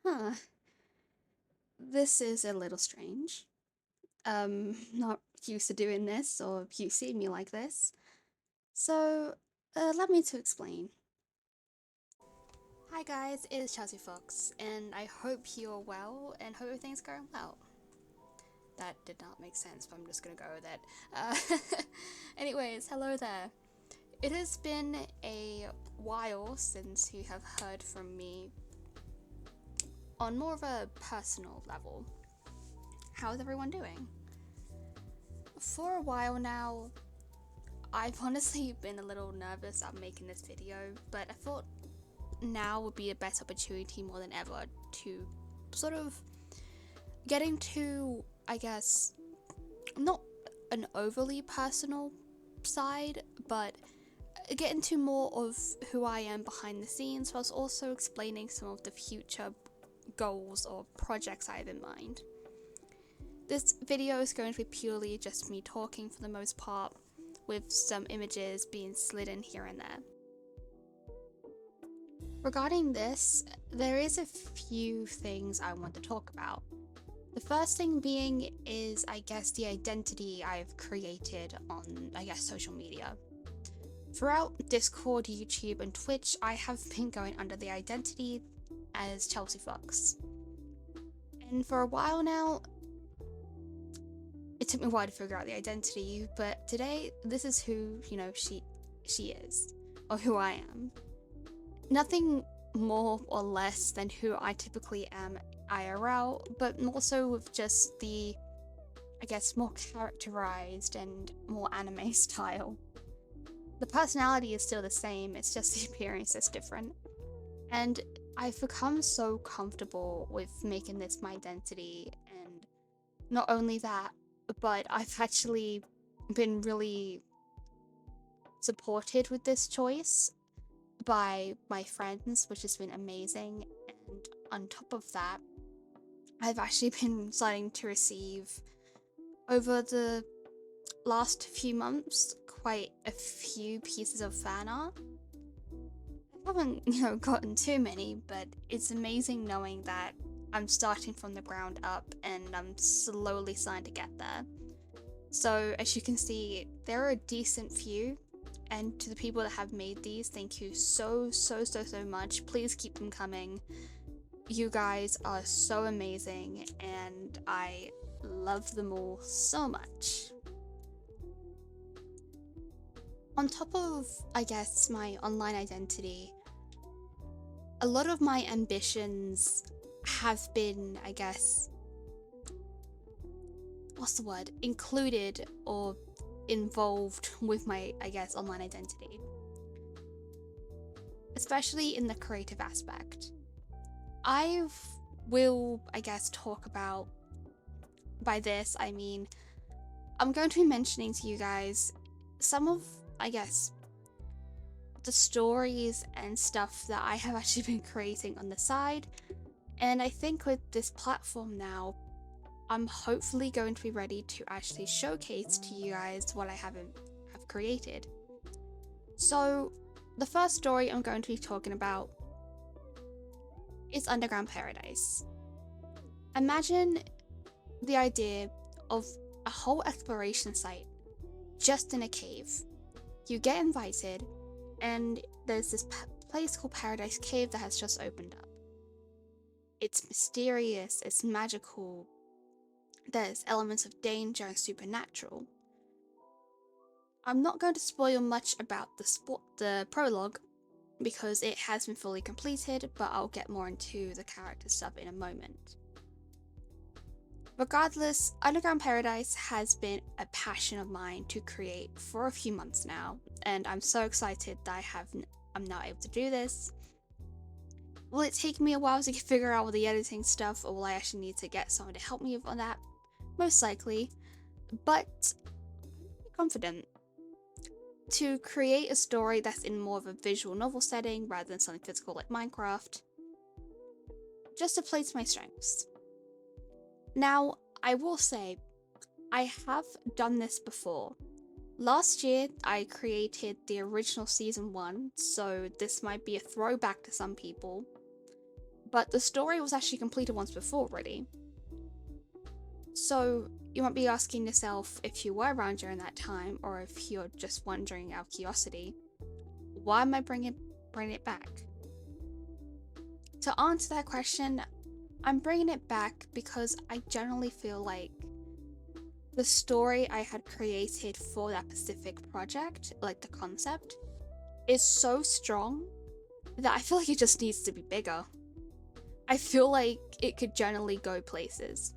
huh, this is a little strange. Not used to doing this or you see me like this. So, allow me to explain. Hi guys, it's Chelsea Fox, and I hope you're well and hope everything's going well. That did not make sense, but I'm just gonna go with it. Anyways, hello there. It has been a while since you have heard from me on more of a personal level. How's everyone doing? For a while now, I've honestly been a little nervous about making this video, but I thought now would be a better opportunity more than ever to sort of get into, I guess, not an overly personal side, but get into more of who I am behind the scenes, whilst also explaining some of the future goals or projects I have in mind. This video is going to be purely just me talking for the most part, with some images being slid in here and there. Regarding this, there is a few things I want to talk about. The first thing being is, I guess, the identity I've created on, I guess, social media. Throughout Discord, YouTube, and Twitch, I have been going under the identity as Chelsea Fox. And for a while now, it took me a while to figure out the identity, but today, this is who, she is, or who I am. Nothing more or less than who I typically am IRL, but also with just the, I guess, more characterized and more anime style. The personality is still the same, it's just the appearance is different. And I've become so comfortable with making this my identity, and not only that, but I've actually been really supported with this choice by my friends, which has been amazing. And on top of that, I've actually been starting to receive, over the last few months, quite a few pieces of fan art. I haven't, gotten too many, but it's amazing knowing that I'm starting from the ground up and I'm slowly starting to get there. So as you can see, there are a decent few, and to the people that have made these, thank you so much. Please keep them coming. You guys are so amazing and I love them all so much. On top of, I guess, my online identity, a lot of my ambitions have been, I guess, included or involved with my, I guess, online identity. Especially in the creative aspect. I will, I guess, talk about, by this, I mean, I'm going to be mentioning to you guys some of, I guess, the stories and stuff that I have actually been creating on the side. And I think with this platform now, I'm hopefully going to be ready to actually showcase to you guys what I have created. So the first story I'm going to be talking about is Underground Paradise. Imagine the idea of a whole exploration site just in a cave. You get invited, and there's this place called Paradise Cave that has just opened up. It's mysterious, it's magical, there's elements of danger and supernatural. I'm not going to spoil much about the prologue, because it has been fully completed, but I'll get more into the character stuff in a moment. Regardless, Underground Paradise has been a passion of mine to create for a few months now, and I'm so excited that I'm now able to do this. Will it take me a while to figure out all the editing stuff, or will I actually need to get someone to help me on that? Most likely, but I'm confident. To create a story that's in more of a visual novel setting rather than something physical like Minecraft, just to play to my strengths. Now, I will say, I have done this before. Last year, I created the original season 1, so this might be a throwback to some people. but the story was actually completed once before already. So you might be asking yourself, if you were around during that time, or if you're just wondering out of curiosity, why am I bringing it back? To answer that question, I'm bringing it back because I generally feel like the story I had created for that specific project, like the concept, is so strong that I feel like it just needs to be bigger. I feel like it could generally go places.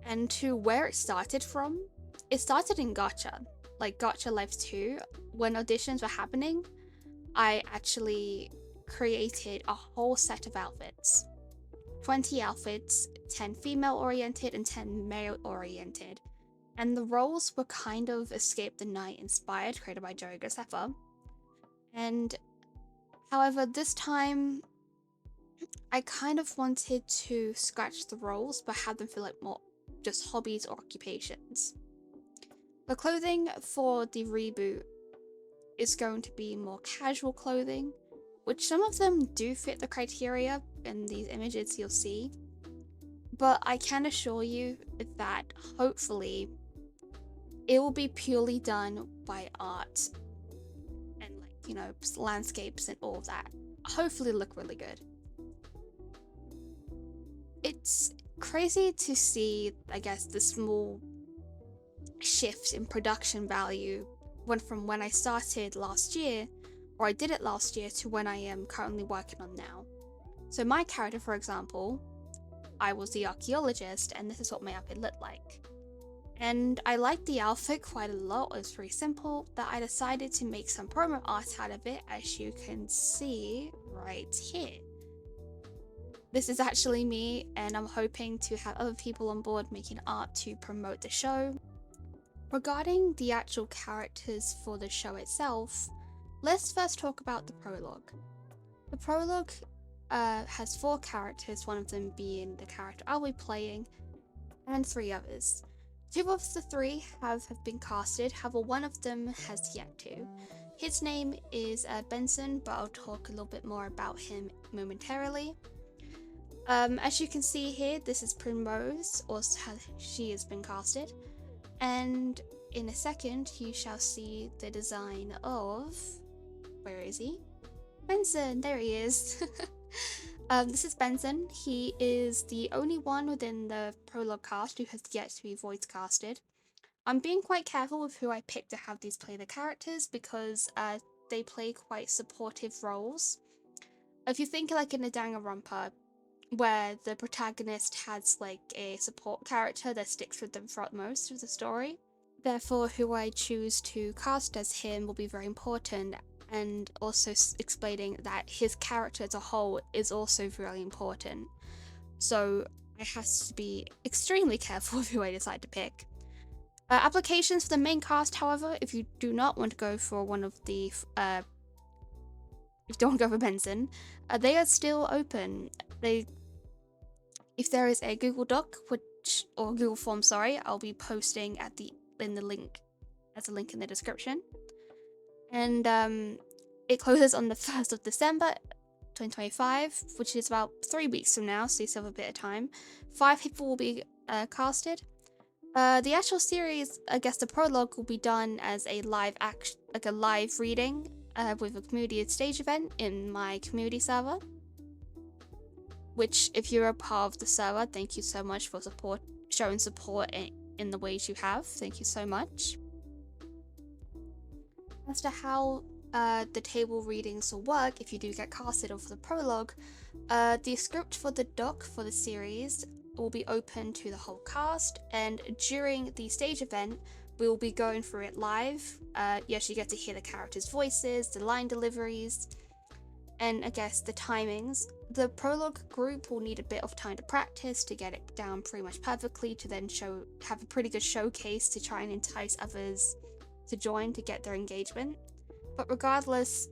And to where it started from, it started in Gacha, like Gacha Live 2. When auditions were happening, I actually created a whole set of outfits. 20 outfits, 10 female oriented and 10 male oriented. And the roles were kind of Escape the Night inspired, created by Joey Graceffa. And however, this time I kind of wanted to scratch the roles but have them feel like more just hobbies or occupations. The clothing for the reboot is going to be more casual clothing, which some of them do fit the criteria in these images you'll see, but I can assure you that hopefully it will be purely done by art and landscapes and all of that. Hopefully look really good. It's crazy to see, I guess, the small shift in production value from when I started last year, or I did it last year, to when I am currently working on now. So my character, for example, I was the archaeologist, and this is what my outfit looked like. And I liked the outfit quite a lot. It was very simple, that I decided to make some promo art out of it, as you can see right here. This is actually me, and I'm hoping to have other people on board making art to promote the show. Regarding the actual characters for the show itself, let's first talk about the prologue. The prologue has 4 characters, one of them being the character I'll be playing, and 3 others. 2 of the 3 have been casted, however one of them has yet to. His name is Benson, but I'll talk a little bit more about him momentarily. As you can see here, this is Primrose, or she has been casted, and in a second you shall see the design of, where is he? Benson, there he is. This is Benson. He is the only one within the prologue cast who has yet to be voice casted. I'm being quite careful with who I pick to have these play the characters because they play quite supportive roles. If you think like in a Danganronpa, where the protagonist has like a support character that sticks with them throughout most of the story, therefore who I choose to cast as him will be very important, and also explaining that his character as a whole is also really important. So I have to be extremely careful with who I decide to pick. Applications for the main cast, however, if you do not want to go for one of the if you don't go for Benson, they are still open. If there is a Google Doc, or Google Form, sorry, I'll be posting in the link as a link in the description. And it closes on the 1st of December 2025, which is about 3 weeks from now, so you still have a bit of time. 5 people will be casted. The actual series, I guess the prologue will be done as a live reading with a community stage event in my community server. Which, if you're a part of the server, thank you so much for showing support in the ways you have. Thank you so much. As to how the table readings will work if you do get casted over the prologue, the script for the doc for the series will be open to the whole cast, and during the stage event, we will be going through it live. You actually get to hear the characters' voices, the line deliveries, and I guess the timings. The prologue group will need a bit of time to practice to get it down pretty much perfectly, to then have a pretty good showcase to try and entice others to join to get their engagement. But regardless,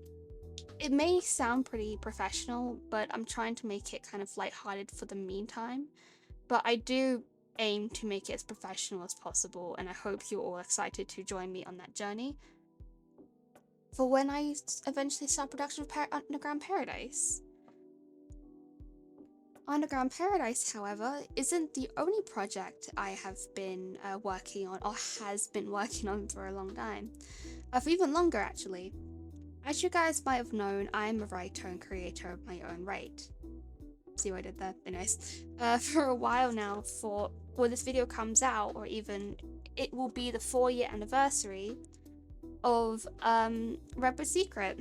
it may sound pretty professional, but I'm trying to make it kind of lighthearted for the meantime. But I do aim to make it as professional as possible, and I hope you're all excited to join me on that journey for when I eventually start production of Underground Paradise. Underground Paradise, however, isn't the only project I have been working on, or has been working on for a long time. For even longer, actually. As you guys might have known, I am a writer and creator of my own right. See what I did there? Anyways, for a while now, for when this video comes out, or even it will be the 4-year anniversary of Red But Secret.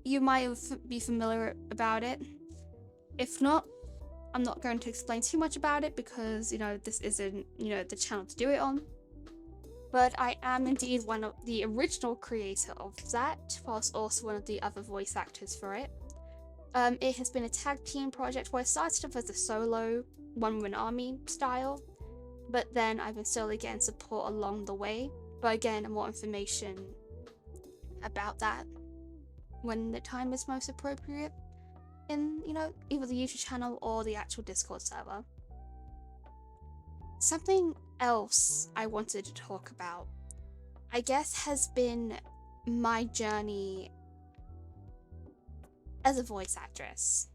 You might be familiar about it. If not, I'm not going to explain too much about it because, this isn't, the channel to do it on. But I am indeed one of the original creator of that, whilst also one of the other voice actors for it. It has been a tag team project where I started off as a solo, one-woman army style, but then I've been slowly getting support along the way. But again, more information about that when the time is most appropriate in, either the YouTube channel or the actual Discord server. Something else I wanted to talk about, I guess, has been my journey as a voice actress.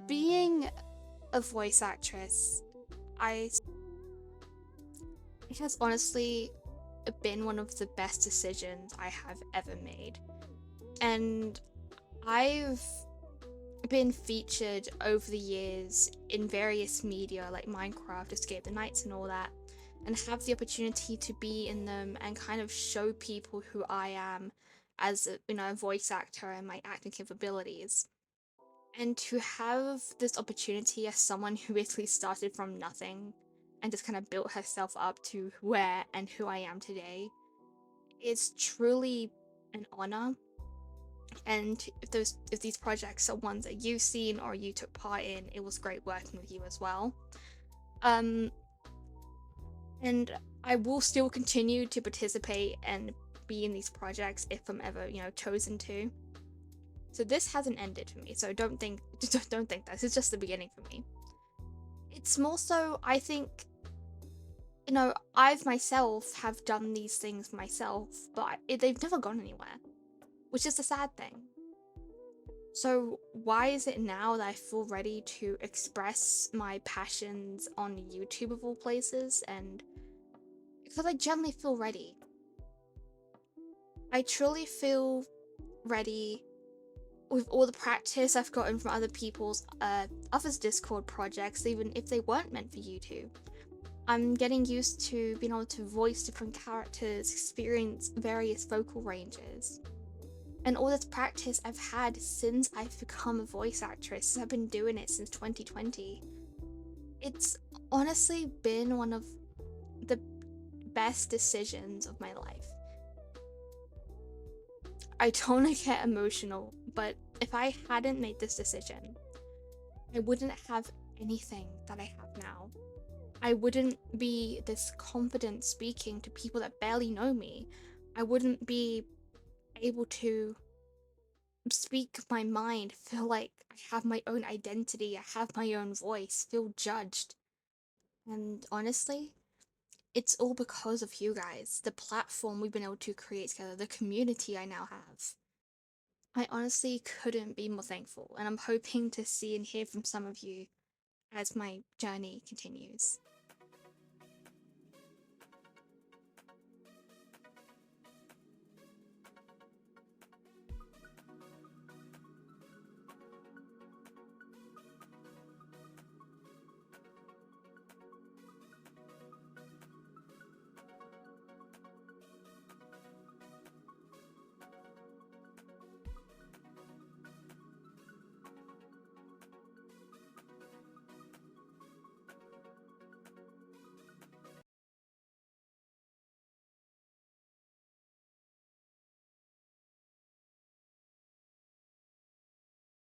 Being a voice actress, it has honestly been one of the best decisions I have ever made. And I've been featured over the years in various media like Minecraft, Escape the Nights and all that, and have the opportunity to be in them and kind of show people who I am as a voice actor and my acting capabilities. And to have this opportunity as someone who basically started from nothing and just kind of built herself up to where and who I am today, it's truly an honor. And if these projects are ones that you've seen or you took part in, it was great working with you as well. And I will still continue to participate and be in these projects if I'm ever, chosen to. So this hasn't ended for me, so don't think this is just the beginning for me. It's more so, I think, I've myself have done these things myself, but they've never gone anywhere, which is the sad thing. So why is it now that I feel ready to express my passions on YouTube of all places? And because I generally feel ready. I truly feel ready with all the practice I've gotten from other people's others' Discord projects, even if they weren't meant for YouTube. I'm getting used to being able to voice different characters, experience various vocal ranges. And all this practice I've had since I've become a voice actress. I've been doing it since 2020. It's honestly been one of the best decisions of my life. I don't get emotional, but if I hadn't made this decision, I wouldn't have anything that I have now. I wouldn't be this confident speaking to people that barely know me. I wouldn't be able to speak my mind, feel like I have my own identity, I have my own voice, feel judged. And honestly, it's all because of you guys, the platform we've been able to create together, the community I now have. I honestly couldn't be more thankful, and I'm hoping to see and hear from some of you as my journey continues.